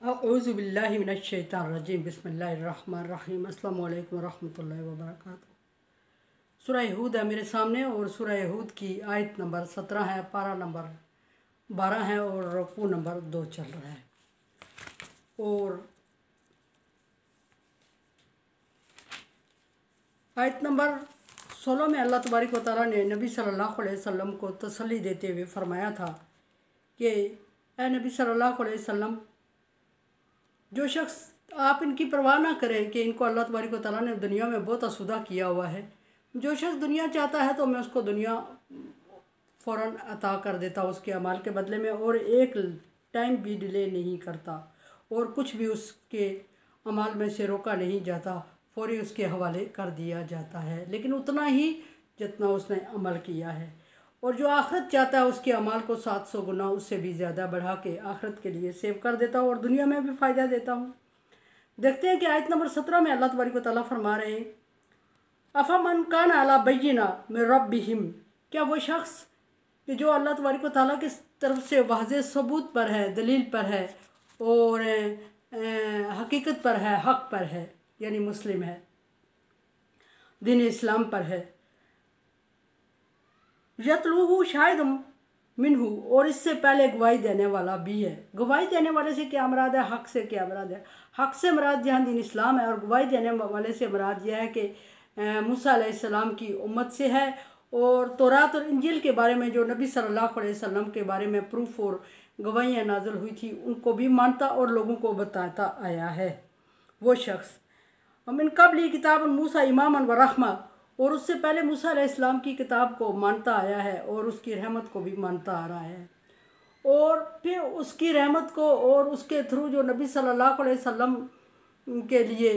औज़ुबिल्लाहि मिनश्शैतानिर्रजीम बिस्मिल्लाहिर्रहमानिर्रहीम अस्सलामु अलैकुम वरहमतुल्लाहि वबरकातुहू। सूरह हूद है मेरे सामने और सूरह हूद की आयत नंबर 17 है, पारा नंबर 12 है और रुकू नंबर 2 चल रहा है। और आयत नंबर 16 में अल्लाह तबारक व तआला ने नबी सल्लल्लाहु अलैहि वसल्लम को तसल्ली देते हुए फरमाया था कि ए नबी सल्लल्लाहु अलैहि वसल्लम, जो शख्स आप इनकी परवाह ना करें कि इनको अल्लाह तबारक व तआला ने दुनिया में बहुत आसूदा किया हुआ है। जो शख्स दुनिया चाहता है तो मैं उसको दुनिया फ़ौरन अता कर देता उसके अमाल के बदले में, और एक टाइम भी डिले नहीं करता और कुछ भी उसके अमाल में से रोका नहीं जाता, फौरी उसके हवाले कर दिया जाता है, लेकिन उतना ही जितना उसने अमल किया है। और जो आखिरत चाहता है उसके अमाल को 700 गुना उससे भी ज़्यादा बढ़ा के आखिरत के लिए सेव कर देता हूँ और दुनिया में भी फ़ायदा देता हूँ। देखते हैं कि आयत नंबर 17 में अल्लाह तबारक व तआला फरमा रहे हैं, अफ़मन कान अला बय्यिना मिन रब्बिहिम, क्या वो शख्स कि जो अल्लाह तबारक व तआला की तरफ से वाज़ेह सबूत पर है, दलील पर है और हकीकत पर है, हक़ पर है, यानी मुस्लिम है, दीन इस्लाम पर है, यतलूहु शाहिदुम मिनहु, और इससे पहले गवाही देने वाला भी है। गवाही देने वाले से क्या मुराद है, हक़ से क्या मुराद है? हक़ से मुराद जहाँ दीन इस्लाम है, और गवाही देने वाले से मुराद यह है कि मूसा अलैहिस्सलाम की उम्मत से है और तौरात और इंजील के बारे में जो नबी सल्लल्लाहु अलैहि वसल्लम के बारे में प्रूफ और गवाहियाँ नाज़िल हुई थी उनको भी मानता और लोगों को बताता आया है। वो शख्स मिन क़ब्ली किताब मूसा इमामन व रहमा, और उससे पहले मूसा अलैहिस्सलाम की किताब को मानता आया है और उसकी रहमत को भी मानता आ रहा है, और फिर उसकी रहमत को और उसके थ्रू जो नबी सल्लल्लाहु अलैहि वसल्लम के लिए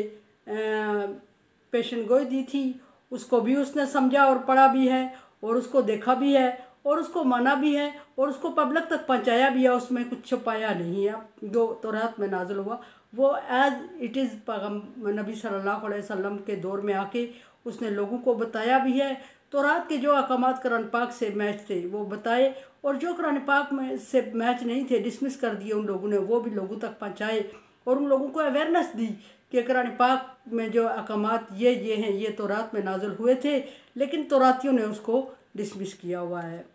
पेशन गोई दी थी उसको भी उसने समझा और पढ़ा भी है और उसको देखा भी है और उसको माना भी है और उसको पब्लिक तक पहुंचाया भी है। उसमें कुछ छुपाया नहीं है। जो तौरात में नाज़िल हुआ वो एज़ इट इज़ नबी सल्लल्लाहु अलैहि वसल्लम के दौर में आके उसने लोगों को बताया भी है। तौरात के जो अहकामात कुरान पाक से मैच थे वो बताए, और जो कुरान पाक में से मैच नहीं थे, डिसमिस कर दिए उन लोगों ने, वो भी लोगों तक पहुँचाए और उन लोगों को अवेयरनेस दी कि कुरान पाक में जो अहकामात ये हैं, ये तौरात में नाज़िल हुए थे, लेकिन तौरातियों ने उसको डिसमिस किया हुआ है।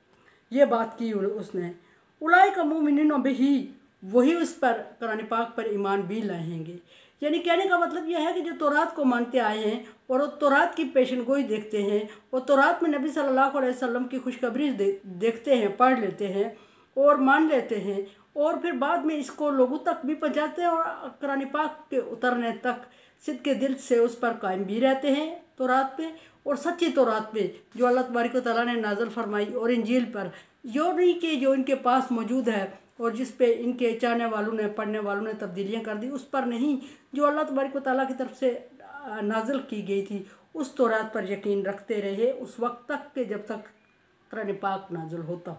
ये बात की उसने। उलाइका मुमिनून बिही, वही उस पर कुरान पाक पर ईमान भी लाएंगे। यानी कहने का मतलब यह है कि जो तौरात को मानते आए हैं और वो तौरात की पेशन गोई देखते हैं और तौरात में नबी सल्लल्लाहु अलैहि वसल्लम की खुशखबरी देखते हैं, पढ़ लेते हैं और मान लेते हैं, और फिर बाद में इसको लोगों तक भी पहुँचाते हैं और कुरान पाक के उतरने तक सिद्क़ के दिल से उस पर कायम भी रहते हैं तौरात पे, और सच्ची तौरात पे जो अल्लाह तबारक व तआला ने नाज़िल फरमाई, और इंजील पर जो नहीं कि जो इनके पास मौजूद है और जिस पे इनके चाहने वालों ने, पढ़ने वालों ने तब्दीलियाँ कर दी, उस पर नहीं, जो अल्लाह तबारक व तआला की तरफ से नाज़िल की गई थी उस तौरात पर यकीन रखते रहे उस वक्त तक के जब तक कुरान पाक नाज़िल होता।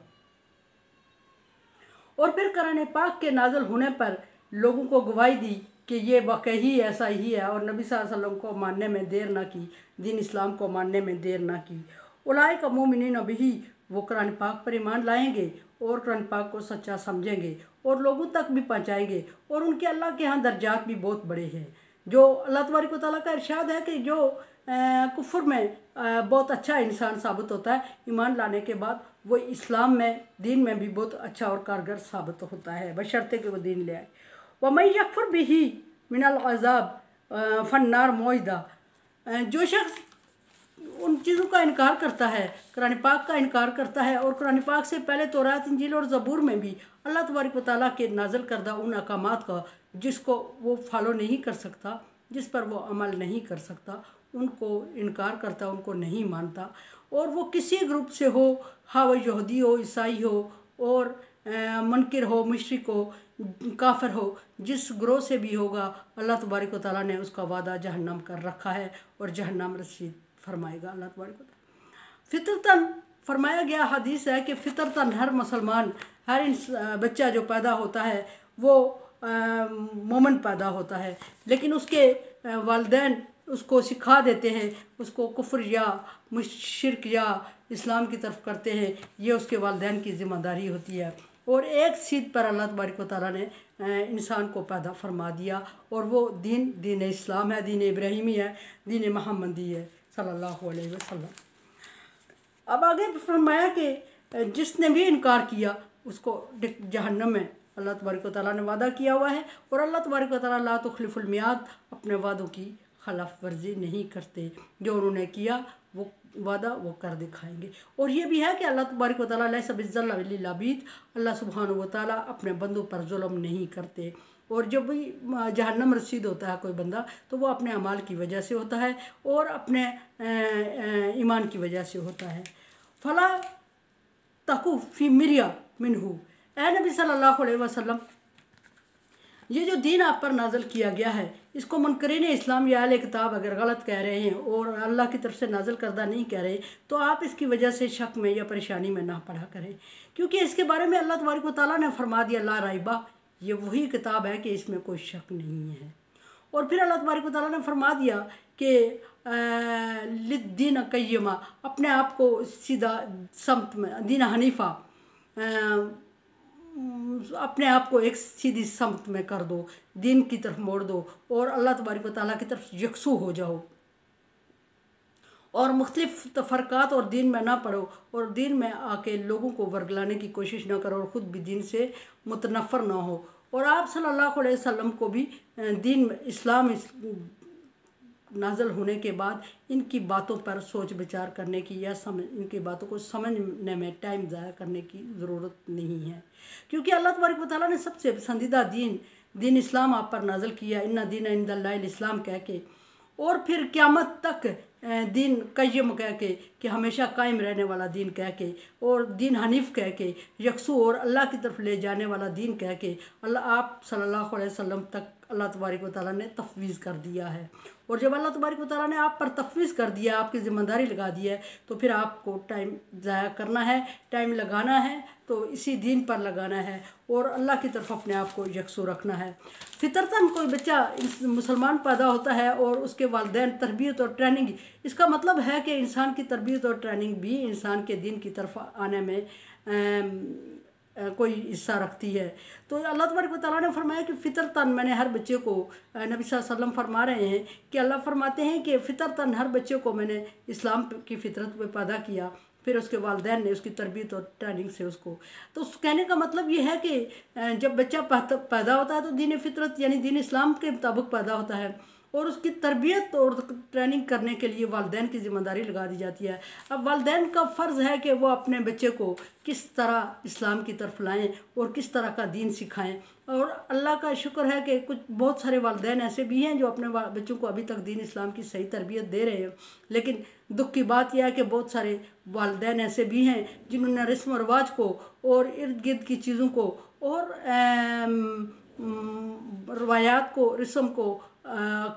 और फिर कुरान पाक के नाज़िल होने पर लोगों को गवाही दी कि ये वाकई ऐसा ही है, और नबी सल्लल्लाहु अलैहि वसल्लम को मानने में देर ना की, दीन इस्लाम को मानने में देर ना की। उलाइका मुमिनून बिही, वो कुरान पाक पर ईमान लाएंगे और कुरान पाक को सच्चा समझेंगे और लोगों तक भी पहुँचाएंगे, और उनके अल्लाह के यहाँ दर्जात भी बहुत बड़े हैं। जो अल्लाह तबारक व तआला का इरशाद है कि जो कुफ्र में बहुत अच्छा इंसान साबित होता है, ईमान लाने के बाद वो इस्लाम में, दीन में भी बहुत अच्छा और कारगर साबित होता है, बशर्ते कि वो दीन ले आए। वमन यकफुर बिही मिनल अज़ाब फन्नार मौइदा, जो शख्स उन चीज़ों का इनकार करता है, कुरान पाक का इनकार करता है, और कुरान पाक से पहले तौरात, इंजील और ज़बूर में भी अल्लाह तबारक व तआला के नाज़िल करदा उन अहकामात का जिसको वो फॉलो नहीं कर सकता, जिस पर वो अमल नहीं कर सकता, उनको इनकार करता, उनको नहीं मानता, और वो किसी ग्रुप से हो, हाँ वो यहूदी हो, ईसाई हो और मुनकिर हो, मुशरिक हो, काफिर हो, जिस ग्रोह से भी होगा, अल्लाह तबारक व तआला ने उसका वादा जहन्नम कर रखा है और जहन्नम रसीद फरमाएगा अल्लाह तबारक व तआला। फितरतन फरमाया गया हदीस है कि फितरतन हर मुसलमान, हर बच्चा जो पैदा होता है वो मोमन पैदा होता है, लेकिन उसके वालिदैन उसको सिखा देते हैं, उसको कुफ्र या शिर्क या इस्लाम की तरफ करते हैं, ये उसके वालिदैन की ज़िम्मेदारी होती है। और एक सीध पर अल्लाह तबारक व तआला ने इंसान को पैदा फरमा दिया, और वो दीन इस्लाम है, दीन इब्राहिमी है, दीन मोहम्मदी है सल्लल्लाहु अलैहि वसल्लम। अब आगे फरमाया कि जिसने भी इनकार किया उसको जहन्नम में अल्लाह तबारक व तआला ने वादा किया हुआ है, और अल्लाह तबारक व तआला ला तुखलिफुल मियाद, अपने वादों की खिलाफ वर्जी नहीं करते। जो उन्होंने किया वो वादा वो कर दिखाएंगे। और ये भी है कि अल्लाह तबारक व तआला लैसा बिज़्ज़ल्लाम लिल अबीद, अल्लाह सुब्हानहु व तआला अपने बंदों पर जुल्म नहीं करते। और जब भी जहन्नम रसीद होता है कोई बंदा, तो वो अपने अमाल की वजह से होता है और अपने ईमान की वजह से होता है। फला तकु फ़ी मिरिया मिनहू, ए नबी सल्लल्लाहु अलैहि वसल्लम, ये जो दीन आप पर नाजल किया गया है, इसको मुनकरीन इस्लाम या अहले किताब अगर गलत कह रहे हैं और अल्लाह की तरफ से नाजल करदा नहीं कह रहे, तो आप इसकी वजह से शक में या परेशानी में ना पढ़ा करें, क्योंकि इसके बारे में अल्लाह तबारक व तआला ने फरमा दिया ला राइबा, ये वही किताब है कि इसमें कोई शक नहीं है। और फिर अल्लाह तबारक व तआला ने फरमा दिया कि लिद्दीन क़य्यिमा, अपने आप को सीधा समत में, दीन हनीफ़ा, अपने आप को एक सीधी समत में कर दो, दीन की तरफ मोड़ दो और अल्लाह तबारक व तआला की तरफ यकसू हो जाओ, और मुख्तलिफ तफरक़ात और दीन में ना पढ़ो, और दीन में आके लोगों को वर्गलाने की कोशिश ना करो, और ख़ुद भी दीन से मुतनफ़र ना हो। और आप सल्लल्लाहु अलैहि वसल्लम को भी दीन इस्लाम नाज़ल होने के बाद इनकी बातों पर सोच विचार करने की या इनकी बातों को समझने में टाइम ज़ाया करने की ज़रूरत नहीं है, क्योंकि अल्लाह तबारक व तआला ने सबसे पसंदीदा दीन इस्लाम आप पर नाज़ल किया, इन्ना दीन इंदल्लाहिल इस्लाम कह के, और फिर क़यामत तक दीन क़य्यम कह के, कि हमेशा कायम रहने वाला दीन कह के, और दीन हनीफ़ कह के, यकसू और अल्लाह की तरफ ले जाने वाला दीन कह के अल्लाह आप सल्लल्लाहु अलैहि वसल्लम तक अल्लाह तबारक व तआला ने तफवीज़ कर दिया है। और जब अल्लाह तबारक व तआला ने आप पर तफवीज़ कर दिया, आपकी ज़िम्मेदारी लगा दी है, तो फिर आपको टाइम ज़ाया करना है, टाइम लगाना है तो इसी दीन पर लगाना है, और अल्लाह की तरफ अपने आप को यकसू रखना है। फितरतन कोई बच्चा मुसलमान पैदा होता है और उसके वालिदैन तरबियत और ट्रेनिंग, इसका मतलब है कि इंसान की तरबियत और ट्रेनिंग भी इंसान के दीन की तरफ आने में कोई हिस्सा रखती है। तो अल्लाह तबारक व तआला ने फरमाया कि फ़ितरतन, मैंने हर बच्चे को, नबी सल्लल्लाहु अलैहि वसल्लम फरमा रहे हैं कि अल्लाह फरमाते हैं कि फ़ितरतन, हर बच्चे को मैंने इस्लाम की फ़ितरत पे पैदा किया, फिर उसके वालिदैन ने उसकी तरबियत और ट्रेनिंग से उसको, तो उस कहने का मतलब ये है कि जब बच्चा पैदा होता है तो दीन फ़ितरत यानी दीन इस्लाम के मुताबिक पैदा होता है, और उसकी तरबियत और ट्रेनिंग करने के लिए वालिदैन की ज़िम्मेदारी लगा दी जाती है। अब वालिदैन का फ़र्ज़ है कि वो अपने बच्चे को किस तरह इस्लाम की तरफ लाएं और किस तरह का दीन सिखाएं। और अल्लाह का शुक्र है कि कुछ बहुत सारे वालिदैन ऐसे भी हैं जो अपने बच्चों को अभी तक दीन इस्लाम की सही तरबियत दे रहे हैं, लेकिन दुख की बात यह है कि बहुत सारे वालिदैन ऐसे भी हैं जिन्होंने रस्म व रिवाज को और इर्द गिर्द की चीज़ों को और रवायात को, रस्म को,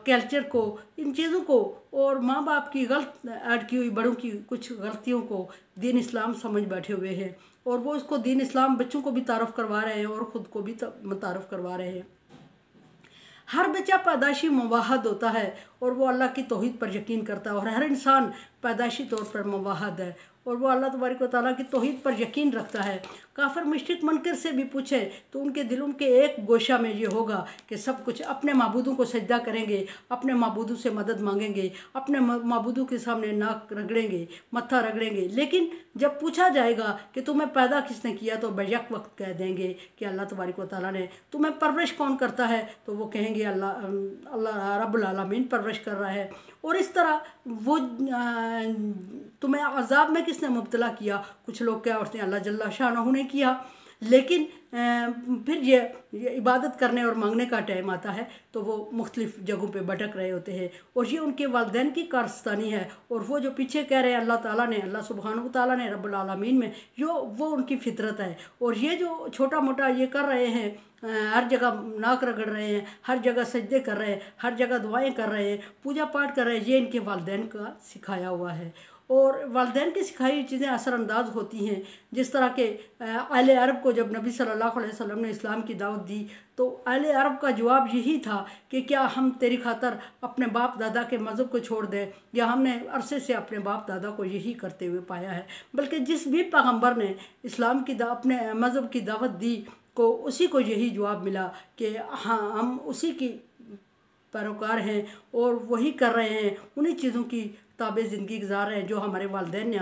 कल्चर को, इन चीज़ों को और माँ बाप की गलत ऐड की हुई बड़ों की कुछ गलतियों को दीन इस्लाम समझ बैठे हुए हैं, और वो इसको दीन इस्लाम बच्चों को भी तारफ़ करवा रहे हैं और ख़ुद को भी मुतारफ़ करवा रहे हैं। हर बच्चा पैदाइशी मुवाहद होता है और वो अल्लाह की तौहीद पर यकीन करता है, और हर इंसान पैदाइशी तौर पर मुवाहद है और वो अल्लाह तबारक व तआला की तौहीद पर यकीन रखता है। काफ़िर मुशरिक मुनकर से भी पूछे तो उनके दिलों के एक गोशा में ये होगा कि सब कुछ अपने माबूदों को सजदा करेंगे, अपने माबूदों से मदद मांगेंगे, अपने माबूदों के सामने नाक रगड़ेंगे, मत्था रगड़ेंगे, लेकिन जब पूछा जाएगा कि तुम्हें पैदा किसने किया तो बेशक वक्त कह देंगे कि अल्लाह तबारक व तआला ने। तुम्हें परवरिश कौन करता है तो वो कहेंगे अल्लाह रब्बुल आलमीन परवरिश कर रहा है। और इस तरह वो तुम्हें अज़ाब में किसने मुब्तला किया, कुछ लोग क्या उठते हैं अल्लाह जल्ला शानहू ने किया, लेकिन फिर ये इबादत करने और मांगने का टाइम आता है तो वो मुख्तलिफ़ जगहों पे भटक रहे होते हैं, और ये उनके वालिदैन की कारस्तानी है। और वो जो पीछे कह रहे हैं अल्लाह ताला ने, अल्लाह सुब्हानहू ताला ने, रब्बुल आलमीन में, वो उनकी फितरत है। और ये जो छोटा मोटा ये कर रहे हैं, हर जगह नाक रगड़ रहे हैं, हर जगह सजदे कर रहे हैं, हर जगह दुआएं कर रहे हैं, पूजा पाठ कर रहे हैं, ये इनके वालिदैन का सिखाया हुआ है। और वालिदैन की सिखाई हुई चीज़ें असरअंदाज होती हैं। जिस तरह के अहले अरब को जब नबी सल्लल्लाहु अलैहि वसल्लम ने इस्लाम की दावत दी तो अहले अरब का जवाब यही था कि क्या हम तेरी खातर अपने बाप दादा के मज़हब को छोड़ दें, या हमने अरसे से अपने बाप दादा को यही करते हुए पाया है। बल्कि जिस भी पैगम्बर ने इस्लाम की अपने मज़हब की दावत दी को उसी को यही जवाब मिला कि हाँ, हम उसी की पैरोकार हैं और वही कर रहे हैं, उन्हीं चीज़ों की ताबे ज़िंदगी गुजार रहे हैं जो हमारे वालिदैन ने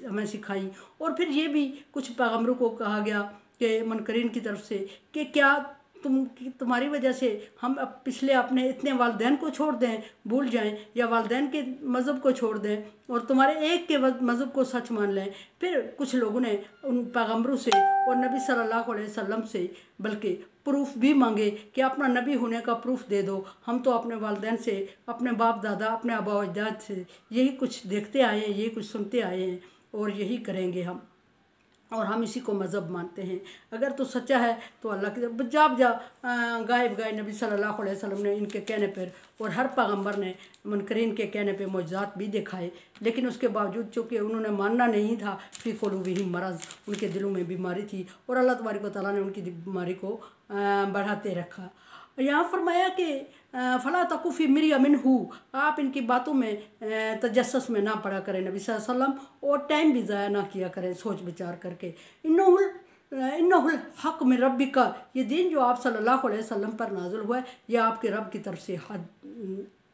हमें सिखाई। और फिर ये भी कुछ पैगम्बरों को कहा गया कि मुनकरीन की तरफ से कि क्या तुम्हारी वजह से हम पिछले अपने इतने वालिदैन को छोड़ दें, भूल जाएं, या वालिदैन के मज़हब को छोड़ दें और तुम्हारे एक के मज़हब को सच मान लें। फिर कुछ लोगों ने उन पैगम्बरों से और नबी सल्लल्लाहु अलैहि वसल्लम से बल्कि प्रूफ भी मांगे कि अपना नबी होने का प्रूफ दे दो, हम तो अपने वालिदैन से, अपने बाप दादा, अपने आबा अजदाद से यही कुछ देखते आए हैं, यही कुछ सुनते आए हैं और यही करेंगे हम, और हम इसी को मज़हब मानते हैं। अगर तो सच्चा है तो अल्लाह की गायब नबी सल्लल्लाहु अलैहि वसल्लम ने इनके कहने पर और हर पैगम्बर ने मुनकरीन के कहने पर मौजज़ात भी दिखाए, लेकिन उसके बावजूद चूँकि उन्होंने मानना नहीं था, फ़ी क़ुलूबिहिम मरज़, उनके दिलों में बीमारी थी और अल्लाह तबारक व तआला ने उनकी बीमारी को बढ़ाते रखा। यहाँ फरमाया कि फ़ला तकुफ़ी मिरिया मिनहू, आप इनकी बातों में तजस्सुस में ना पड़ा करें नबी सल्लल्लाहु अलैहि वसल्लम, और टाइम भी ज़ाया ना किया करें सोच विचार करके। इन्नहुल हक़ मिन रब्बिका, ये दीन जो आप सल्लल्लाहु अलैहि वसल्लम पर नाज़िल हुआ है यह आपके रब की तरफ से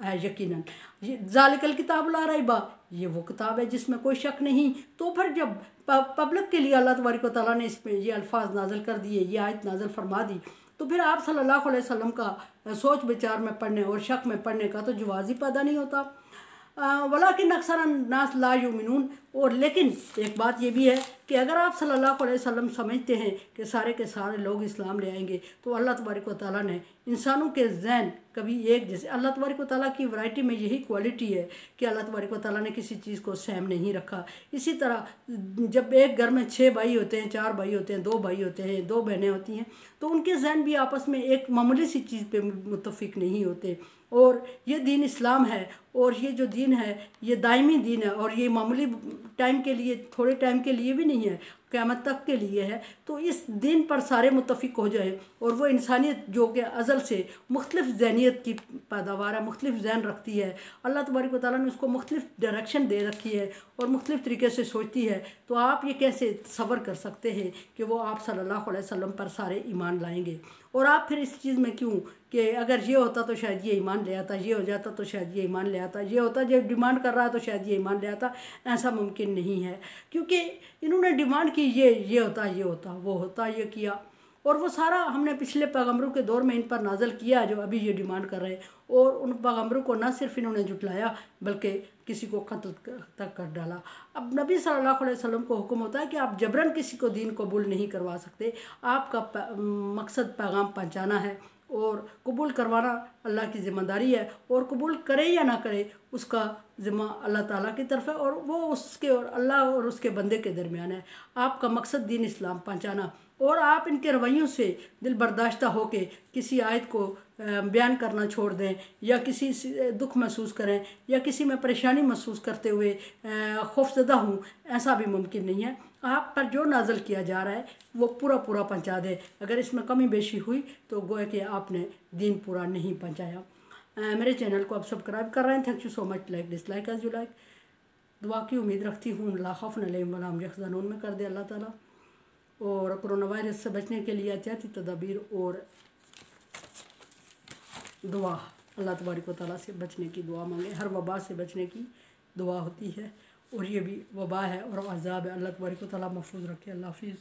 है यकीनन। ज़ालिकल किताब ला रैबा, ये वो किताब है जिसमें कोई शक नहीं। तो फिर जब पब्लिक के लिए अल्लाह तबारक व तआला ने इसमें ये अल्फाज नाज़िल कर दिए, ये आयत नाज़िल फरमा दी, तो फिर आप सल्लल्लाहु अलैहि वसल्लम का सोच विचार में पढ़ने और शक में पढ़ने का तो जवाज़ ही पैदा नहीं होता। वलाकिन अक्सर नास ला युमिनून, और लेकिन एक बात ये भी है कि अगर आप सल्लल्लाहु अलैहि वसल्लम समझते हैं कि सारे के सारे लोग इस्लाम ले आएंगे, तो अल्लाह तबारक व तआला ने इंसानों के जहन कभी एक जैसे, अल्लाह तबारक व तआला की वैरायटी में यही क्वालिटी है कि अल्लाह तबारक व तआला ने किसी चीज़ को सेम नहीं रखा। इसी तरह जब एक घर में 6 भाई होते हैं, 4 भाई होते हैं, 2 भाई होते हैं, 2 बहनें होती हैं, तो उनके जहन भी आपस में एक मामूली सी चीज़ पे मुत्तफिक नहीं होते। और ये दीन इस्लाम है, और ये जो दीन है ये दायमी दीन है, और ये मामूली टाइम के लिए, थोड़े टाइम के लिए भी नहीं है, क़यामत तक के लिए है। तो इस दिन पर सारे मुत्तफिक हो जाए, और वो इंसानियत जो कि अज़ल से मुख्तलिफ़ ज़हनियत की पैदावार है, मुख्तलिफ़ ज़हन रखती है, अल्लाह तबारक व तआला ने उसको मुख्तलिफ़ डायरेक्शन दे रखी है और मुख्तलिफ़ तरीके से सोचती है, तो आप ये कैसे तसव्वुर कर सकते हैं कि वो आप सल्लल्लाहु अलैहि वसल्लम पर सारे ईमान लाएंगे। और आप फिर इस चीज़ में क्यों कि अगर ये होता तो शायद ये ईमान ले आता, ये हो जाता तो शायद ये ईमान ले आता, ये होता जो डिमांड कर रहा है तो शायद ये ईमान ले आता, ऐसा मुमकिन नहीं है, क्योंकि इन्होंने डिमांड की ये होता, ये होता, वो होता, ये किया, और वो सारा हमने पिछले पैगम्बरों के दौर में इन पर नाज़िल किया जो अभी ये डिमांड कर रहे हैं। और उन पैगम्बरों को न सिर्फ इन्होंने जुटलाया बल्कि किसी को कत्ल तक कर डाला। अब नबी सल्लल्लाहु अलैहि वसल्लम को हुक्म होता है कि आप जबरन किसी को दीन कबूल नहीं करवा सकते, आपका मकसद पैगाम पहुँचाना है और कबूल करवाना अल्लाह की ज़िम्मेदारी है, और कबूल करे या ना करे उसका ज़िम्मा अल्लाह ताला की तरफ है, और वो उसके और अल्लाह और उसके बंदे के दरमियान है। आपका मकसद दीन इस्लाम पहुँचाना, और आप इनके रवैयों से दिल बर्दाश्ता होके किसी आयत को बयान करना छोड़ दें, या किसी दुख महसूस करें, या किसी में परेशानी महसूस करते हुए खौफज़दा हूँ, ऐसा भी मुमकिन नहीं है। आप पर जो नाज़िल किया जा रहा है वो पूरा पहुँचा दें। अगर इसमें कमी बेशी हुई तो गोया कि आपने दीन पूरा नहीं पहुँचाया। मेरे चैनल को आप सब्सक्राइब कर रहे हैं, thank you so much. Like dislike as you like. दुआ की उम्मीद रखती हूँ, ला खौफ़ुन अलैहिम वला हुम यहज़नून में कर दे अल्लाह ताला। और कोरोना वायरस से बचने के लिए एहतियाती तदाबीर और दुआ, अल्लाह तबारक व तआला से बचने की दुआ मांगे। हर वबा से बचने की दुआ होती है, और ये भी वबा है और अज़ाब है। अल्लाह तबारक व तआला महफूज रखे। अल्लाह हाफ़िज़।